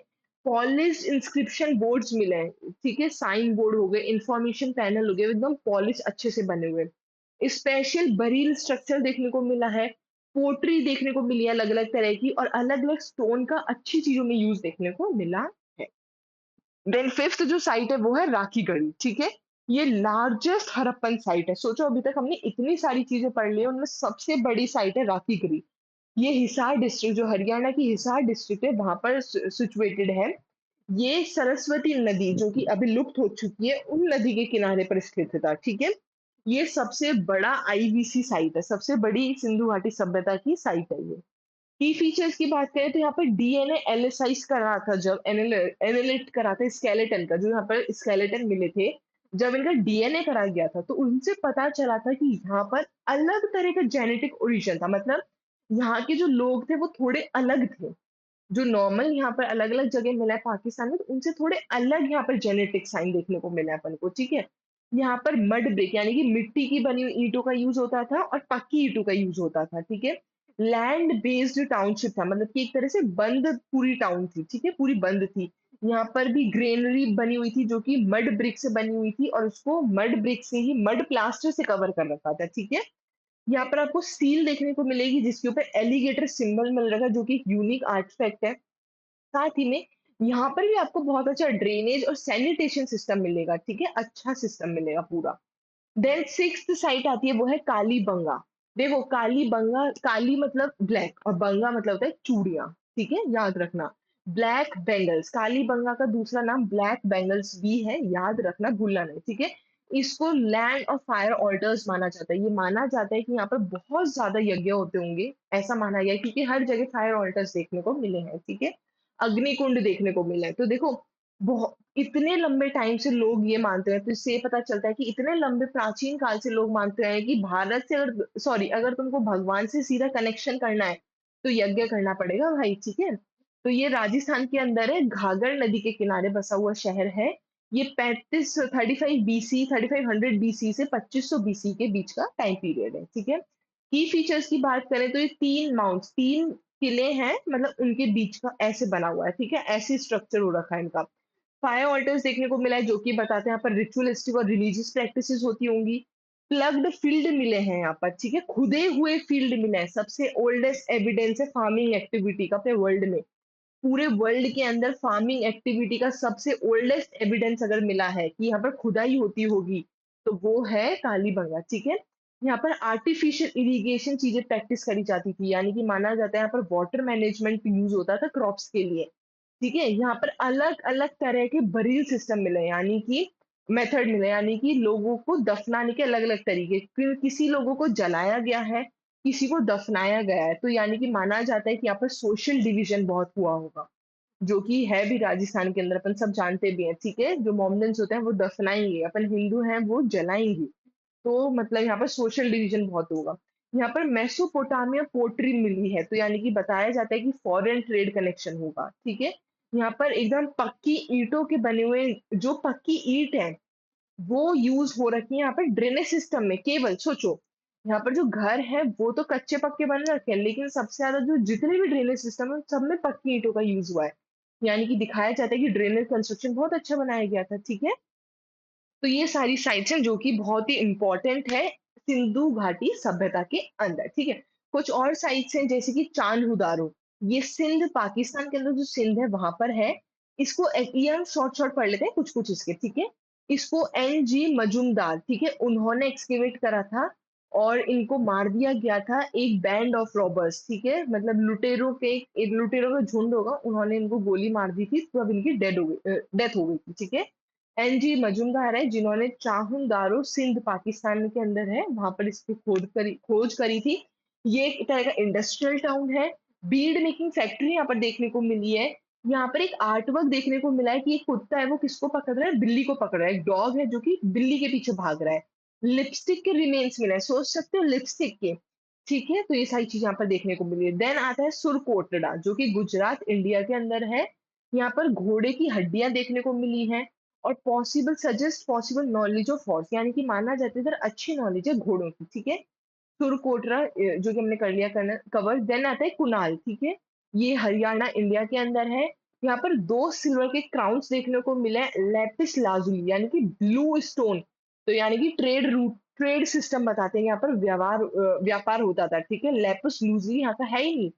[SPEAKER 1] पॉलिश्ड इंस्क्रिप्शन बोर्ड्स मिले हैं, ठीक है? साइन बोर्ड हो गए, इन्फॉर्मेशन पैनल हो गए, एकदम पॉलिश अच्छे से बने हुए। स्पेशल बरील स्ट्रक्चर देखने को मिला है, पोट्री देखने को मिली है अलग-अलग तरह की और अलग-अलग स्टोन का अच्छी चीज़ों में यूज़ देखने को मिला है। देन फिफ्थ जो साइट है वो है राखीगढ़ी, ठीक है? ये लार्जेस्ट हड़प्पन साइट है। सोचो अभी तक हमने इतनी सारी चीज़ें पढ़ ली है, उनमें सबसे बड़ी साइट है राखीगढ़ी। ये हिसार डिस्ट्रिक्ट जो हरियाणा की हिसार डिस्ट्रिक्ट है वहाँ पर सिचुएटेड है। ये सरस्वती नदी जो कि अभी लुप्त हो चुकी है, उन नदी के किनारे पर स्थित था, ठीक है? ये सबसे बड़ा आईवीसी साइट है, सबसे बड़ी सिंधु घाटी सभ्यता की साइट है ये। की फीचर्स की बात करें तो यहाँ पर डीएनए एनालाइज करा था जब एनालिट करा था स्केलेटन का, जो यहाँ पर स्केलेटन मिले थे, जब इनका डीएनए करा गया था तो उनसे पता चला था कि यहाँ पर अलग तरह का जेनेटिक ओरिजिन था, मतलब यहाँ के जो लोग थे वो थोड़े अलग थे। जो नॉर्मल यहाँ पर अलग-अलग जगह मिला है पाकिस्तान में, तो उनसे थोड़े अलग यहाँ पर जेनेटिक साइन देखने को मिला है अपन को, ठीक है? यहाँ पर मड ब्रिक यानी कि मिट्टी की बनी हुई ईंटों का यूज़ होता था और पक्की ईंटों का यूज़ होता था, ठीक है? लैंड बेस्ड टाउनशिप था, मतलब कि एक तरह से बंद पूरी टाउन थी, ठीक है? पूरी बंद थी। यहाँ पर भी ग्रेनरी बनी हुई थी जो कि मड ब्रिक से बनी हुई थी और उसको मड ब्रिक से ही मड प्लास्टर से कवर कर रखा था, ठीक है? यहाँ पर आपको स्टील देखने को मिलेगी जिसके ऊपर एलिगेटर सिंबल मिल रखा है जो कि एक यूनिक आर्टिफैक्ट है। साथ ही में यहाँ पर भी आपको बहुत अच्छा ड्रेनेज और सैनिटेशन सिस्टम मिलेगा, ठीक है? अच्छा सिस्टम मिलेगा पूरा। देन सिक्स्थ साइट आती है वो है कालीबंगा। देखो कालीबंगा, काली मतलब ब्लैक और बंगा मतलब होता है चूड़ियाँ, ठीक है? याद रखना। ब्लैक बेंगल्स, कालीबंगा का दूसरा नाम ब्लैक बेंगल्स भी है, याद रखना, भूलना नहीं, ठीक है? इसको लैंड ऑफ फायर ऑल्टर्स माना जाता है। ये माना जाता है कि यहाँ पर बहुत ज़्यादा यज्ञ होते होंगे, ऐसा माना गया है क्योंकि हर जगह फायर ऑल्टर्स देखने को मिले हैं, ठीक है? अग्निकुंड देखने को मिला है। तो देखो बहु इतने लंबे टाइम से लोग ये मानते हैं, तो इससे ये पता चलता है कि इतने लंबे प्राचीन काल से लोग मानते हैं कि भारत से अगर सॉरी अगर तुमको भगवान से सीधा कनेक्शन करना है, तो यज्ञ करना पड़ेगा भाई, ठीक है? तो ये राजस्थान के अंदर है, घाघर नदी के किनारे बसा हुआ शहर है। ये 35 बीसी 3500 बीसी से 2500 बीसी के बीच का टाइम पीरियड है, ठीक है? की फीचर्स की बात करें तो ये 3 माउंट्स 3 किले हैं, मतलब उनके बीच का ऐसे बना हुआ है, ठीक है? ऐसे स्ट्रक्चर हो रखा है इनका। फायर ऑल्टर्स देखने को मिला है जो कि बताते हैं यहाँ पर रिचुअलिस्टिक और रिलीजियस प्रैक्टिसेस होती होंगी। प्लग्ड फील्ड मिले हैं यहाँ पर, ठीक है? खुदे हुए फील्ड मिले हैं। सबसे ओल्डेस्ट एविडेंस है फार्मिंग एक्टिविटी का अपने वर्ल्ड में। पूरे वर्ल्ड के अंदर फार्मिंग एक्टिविटी का सबसे ओल्डेस्ट एविडेंस अगर मिला है कि यहाँ पर खुदाई होती होगी, तो वो है कालीबंगा, ठीक है? यहाँ पर आर्टिफिशियल इरिगेशन चीजें प्रैक्टिस करी जाती थी, यानी कि माना जाता है यहाँ पर वाटर मैनेजमेंट यूज होता था क्रॉप्स के लिए। ठीक है? यहाँ पर अलग-अलग तरह के बरील सिस्टम मिले हैं, यानी कि मेथड मिले हैं, यानी कि लोगों को दफनाने के अलग-अलग तरीके। किसी लोगों को जलाया गया है, किसी को दफनाया गया है, तो यानी कि माना जाता है कि यहाँ पर सोशल डिवीजन बहुत हुआ होगा, जो कि है भी राजस्थान के अंदर, अपन सब जानते भी हैं, ठीक है? जो मोमडन्स होते हैं वो दफनाएँगे, अपन हिंदू हैं वो जलाएँगे। तो मतलब यहाँ पर सोशल डिवीजन बहुत होगा। यहाँ पर मेसोपोटामिया पोट्री मिली है, तो यानी कि बताया जाता है कि फॉरेन ट्रेड कनेक्शन होगा, ठीक है? यहाँ पर एकदम पक्की ईंटों के बने हुए जो पक्की ईंट है, वो यूज़ हो रखी है यहाँ पर ड्रेनेज सिस्टम में केवल सोचो, यहाँ पर जो घर है वो तो कच्चे-पक्के बन रखे हैं, लेकिन सबसे ज़्यादा जो जितने भी ड्रेनेज सिस्टम है, सब में पक्की ईंटों का यूज़ हुआ है। यानी कि दिखाया जाता है कि ड्रेनेज कंस्ट्रक्शन बहुत अच्छा बनाया गया था, ठीक है? तो ये सारी साइट्स हैं जो कि बहुत ही इम्पोर्टेंट है सिंधु घाटी सभ्यता के अंदर, ठीक है? कुछ और साइट्स हैं जैसे कि चांद-उदारो, ये सिंध पाकिस्तान के अंदर जो सिंध है वहाँ पर है। इसको ये हम शॉर्ट-शॉर्ट पढ़ लेते हैं कुछ-कुछ इसके, ठीक है? इसको एन.जी. मजूमदार, ठीक है? उन्होंने एक्सकैवेट करा था और इनको मार दिया गया था एक बैंड ऑफ रॉबर्स, ठीक है? मतलब लुटेरों के एक लुटेरों का झुंड होगा, उन्होंने इनको गोली मार दी थी, तो अब इनकी डेथ हो गई थी, ठीक है? एनजी मजूमदार है जिन्होंने चाहुल दारो सिंध पाकिस्तान के अंदर है, वहां पर इसकी खोज करी थी। ये एक तरह का इंडस्ट्रियल टाउन है। बीड मेकिंग फैक्ट्री यहाँ पर देखने को मिली है। यहाँ पर एक आर्ट वर्क देखने को मिला है कि एक कुत्ता है वो किसको पकड़ रहा है, बिल्ली को पकड़ रहा है। एक डॉग है जो कि बिल्ली के पीछे भाग रहा है। लिपस्टिक के रिमेन्स मिले हैं, सोच सकते हो लिपस्टिक के, ठीक है? तो ये सारी चीज यहाँ पर देखने को मिली है। देन आता है सुरकोटड़ा जो कि गुजरात इंडिया के अंदर है। यहाँ पर घोड़े की हड्डियां देखने को मिली हैं और पॉसिबल नॉलेज ऑफ हॉर्स, यानी कि माना जाता है इधर अच्छी नॉलेज है घोड़ों की, ठीक है? सुरकोटरा जो कि हमने कर लिया कवर। देन आता है कुनाल, ठीक है? ये हरियाणा इंडिया के अंदर है। यहाँ पर 2 सिल्वर के क्राउन्स देखने को मिले हैं, लेपिस लाजुली यानी कि ब्लू स्टोन। तो यानी कि ट्रेड सिस्टम बताते हैं यहाँ पर व्यापार होता था, ठीक है? लेपिस लूज़ली यहाँ का है ही नहीं।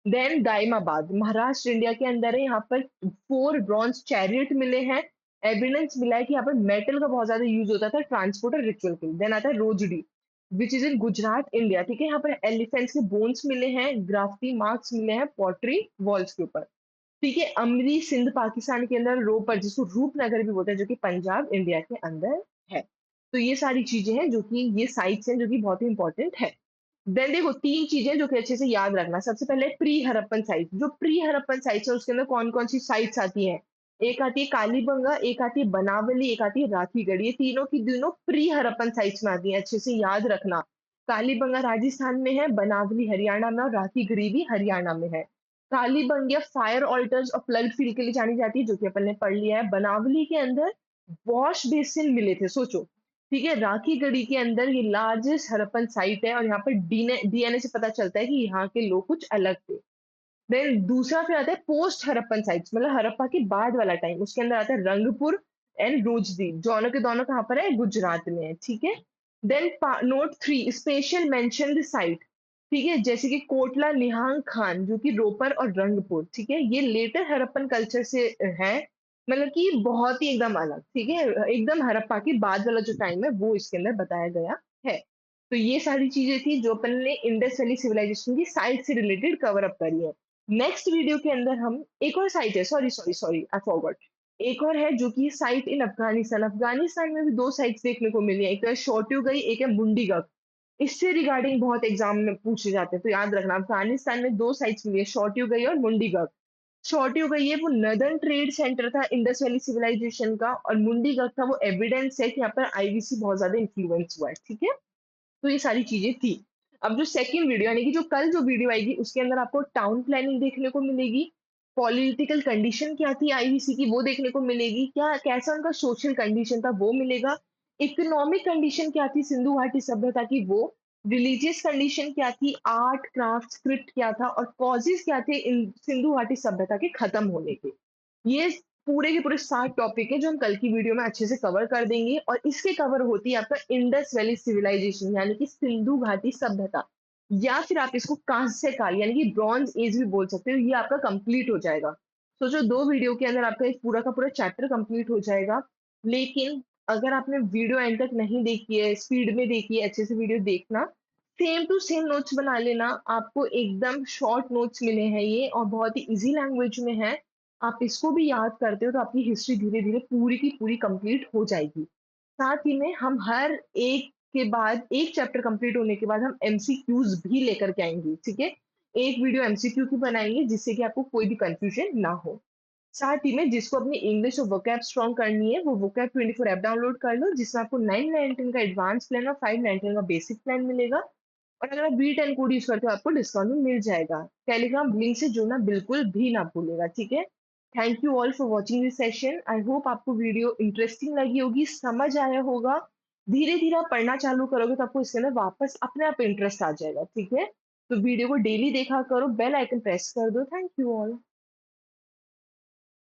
[SPEAKER 1] देन दाइमाबाद, महाराष्ट्र इंडिया के अंदर है, यहाँ पर 4 ब्रॉन्ज चैरियट मिले हैं। एविडेंस मिला है कि यहाँ पर मेटल का बहुत ज़्यादा यूज़ होता था ट्रांसपोर्ट और रिचुअल के लिए। देन आता है Rojdi, which is in Gujarat, India, ठीक है? यहाँ पर एलिफेंट्स के बोन्स मिले हैं, ग्राफिटी मार्क्स मिले हैं पॉटरी वॉल्स के ऊपर, ठीक है? अमरी सिंध पाकिस्तान के अंदर, रोपर जिसको रूपनगर भी बोलते हैं, जो कि पंजाब इंडिया के अंदर है। तो ये सारी चीज़ें हैं जो कि ये साइट्स हैं जो कि बहुत ही इम्पोर्टेंट है। देन देखो 3 चीज़ें जो कि अच्छे से याद रखना। सबसे पहले प्री हड़प्पन साइट्स, जो प्री हड़प्पन साइट्स है उसके अंदर कौन-कौन सी साइट्स आती हैं? एक आती है कालीबंगा, एक आती है बनावली, एक आती है राखीगढ़। ये तीनों की तीनों प्री हड़प्पन साइट्स में आती हैं, अच्छे से याद रखना। कालीबंगा राजस्थान में है, बनावली हरियाणा में और राखीगढ़ी भी हरियाणा में है। कालीबंगा फायर ऑल्टर्स और प्लग फील्ड के लिए जानी जाती है, जो कि अपन ने पढ़ लिया है। बनावली के अंदर वॉश बेसिन मिले थे, सोचो। ठीक है, राखी गढ़ी के अंदर ये लार्जेस्ट हड़प्पन साइट है और यहाँ पर डीएनए से पता चलता है कि यहाँ के लोग कुछ अलग थे। देन दूसरा फिर आता है पोस्ट हड़प्पन साइट्स, मतलब हड़प्पा के बाद वाला टाइम, उसके अंदर आता है रंगपुर एंड रोजदी, दोनों के दोनों कहाँ पर है, गुजरात में है, ठीक है। Then note 3 special mention the site, ठीक है, जैसे कि कोटला निहांग खान जो कि रोपर और रंगपुर, ठीक है, ये लेटर हड़प्पन कल्चर से है, मतलब कि बहुत ही एकदम अलग, ठीक है, एकदम हड़प्पा के बाद वाला जो टाइम है वो इसके अंदर बताया गया है। तो ये सारी चीजें थी जो अपन ने इंडस वैली सिविलाइजेशन की साइट से रिलेटेड कवर अप करी है। नेक्स्ट वीडियो के अंदर हम एक और साइट है, sorry sorry sorry I forgot, एक और है जो कि साइट इन अफगानिस्तान। अफगानिस्तान में भी दो साइट्स देखने को मिली है, एक तो है शोट्यू गई, एक है मुंडीगक। इससे रिगार्डिंग बहुत एग्जाम में पूछे जाते हैं, तो याद रखना अफगानिस्तान में दो साइट्स मिली है, शोट्यू गई और मुंडीगक। शोट्यू गई है वो नदर्न ट्रेड सेंटर था इंडस वैली सिविलाइजेशन का, और मुंडीगक था वो एविडेंस है कि यहाँ पर आईवीसी बहुत ज्यादा इन्फ्लुएंस हुआ है, ठीक है। तो ये सारी चीजें थी। अब जो सेकंड वीडियो यानी कि जो कल जो वीडियो आएगी उसके अंदर आपको टाउन प्लानिंग देखने को मिलेगी, पॉलिटिकल कंडीशन क्या थी आईवीसी की वो देखने को मिलेगी, क्या कैसा उनका सोशल कंडीशन था वो मिलेगा, इकोनॉमिक कंडीशन क्या थी सिंधु घाटी सभ्यता की वो, रिलीजियस कंडीशन क्या थी, आर्ट क्राफ्ट स्क्रिप्ट क्या था, और कॉजेज क्या थे इन सिंधु घाटी सभ्यता के खत्म होने के। ये पूरे के पूरे 7 टॉपिक है जो हम कल की वीडियो में अच्छे से कवर कर देंगे, और इसके कवर होती है आपका इंडस वैली सिविलाइजेशन यानी कि सिंधु घाटी सभ्यता, या फिर आप इसको कांस्य काल यानी कि ब्रॉन्ज एज भी बोल सकते हो, ये आपका कंप्लीट हो जाएगा। सोचो 2 वीडियो के अंदर आपका एक पूरा का पूरा चैप्टर कंप्लीट हो जाएगा। लेकिन अगर आपने वीडियो एंड तक नहीं देखी है, स्पीड में देखी है, अच्छे से वीडियो देखना, सेम टू सेम नोट्स बना लेना, आपको एकदम शॉर्ट नोट्स मिले हैं ये और बहुत ही ईज़ी लैंग्वेज में है। आप इसको भी याद करते हो तो आपकी हिस्ट्री धीरे-धीरे पूरी की पूरी कंप्लीट हो जाएगी। साथ ही में हम हर एक के बाद एक चैप्टर कंप्लीट होने के बाद हम एमसीक्यूज़ भी लेकर के आएँगे, ठीक है? एक वीडियो एमसीक्यू की बनाएँगे जिससे कि आपको कोई भी कन्फ्यूजन ना हो। साथ ही में जिसको अपनी इंग्लिश और वोकैब स्ट्रॉन्ग करनी है, वो वोकैब 24 ऐप डाउनलोड कर लो, जिसमें आपको 919 का एडवांस प्लान और 519 का बेसिक प्लान मिलेगा। और अगर आप बी10 कोड यूज़ करते हो, आपको डिस्काउंट भी मिल जाएगा। टेलीग्राम लिंक से जुड़ना बिल्कुल भी ना भूलिएगा, ठीक है? Thank you all for watching this session. I hope आपको वीडियो इंटरेस्टिंग लगी होगी, समझ आया होगा। धीरे-धीरे आप पढ़ना चालू करोगे तो आपको इसके अंदर वापस अपने आप इंटरेस्ट आ जाएगा, ठीक है? तो वीडियो को डेली देखा करो, बेल आइकन प्रेस कर दो। Thank you all.